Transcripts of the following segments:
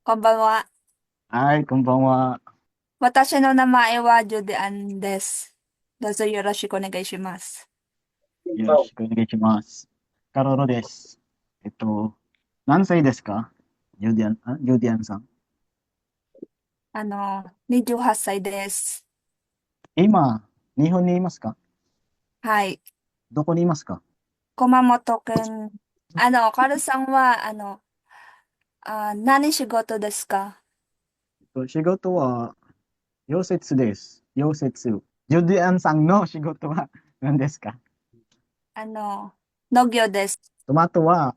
こんばんは。はい、こんばんは。私の名前はジュディアンです。どうぞよろしくお願いします。よろしくお願いします。カロロです。えっと、何歳ですか？ジュディアンさん。28歳です。今、日本にいますか？はい。どこにいますか？熊本県。カルさんは、何仕事ですか？仕事は、溶接です。溶接。ジュディアンさんの仕事は何ですか？あの、農業です。トマトの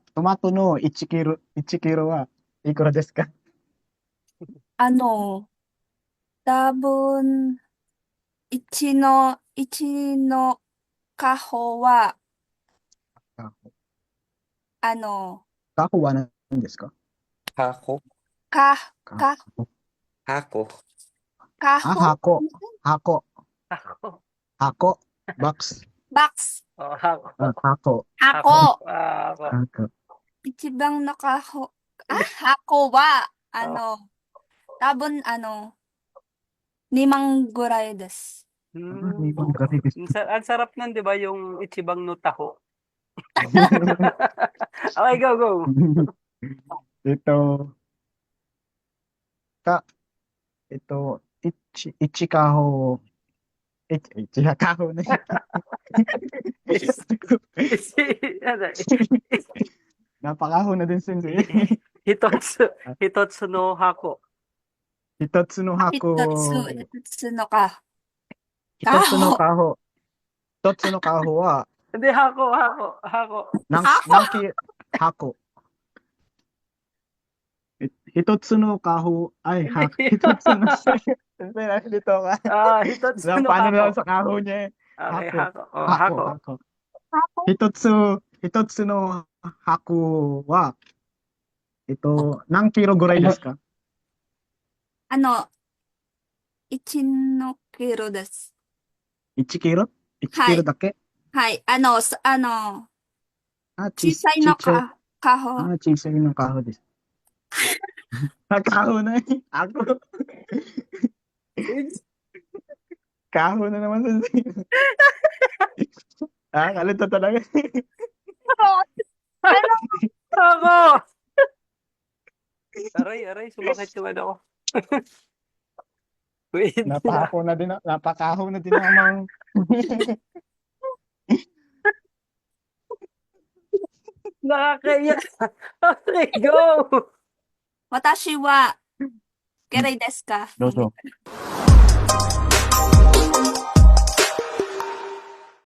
1キロはいくらですか？あの、多分、一のカホは、あの、カホは何ですか？箱、か、カか、ホ。箱、あ、カホ箱、箱、箱、ボックス。バックス、あ、箱、箱、箱、箱。あ、箱。箱。一番箱は、あ、多分、2万ぐらいです。日本からです。ang sarap nun, di ba, yung Ichibang no Taho? Okay, go, go. えっと、か、一カホ、一カホね。Is, ano, Napakaho na din sensei. Hitotsu, Hitotsu no Hako. 一つの箱、一つのか、一つのカホ、カホ、一つのカホは、Hindi, Hako, Hako, Hako. 箱、何箱。一つのカホ、Hindi.一つの、nito ka. Hitotsu Na, no paano na Hako. sa kaho niya eh? Okay, Hako, Hako. Oh, hako, Hako. hako. 箱、一つの箱は、何キロぐらいですか？ あの、1のキロです。1 キロ？ 1 キロはい。だけ？はい。あ、小さいちっちゃい。カホ。あ、小さいのカホです。Ah, kaho na eh. Ako, kaho na naman sa Ah, kalito talaga. Ano? Hako! Aray, aray, sumakit yung ano ko. Wait na. Napakaho na din namang. Nakakaya. Okay, go! 私は、ゲレイですか？どうぞ。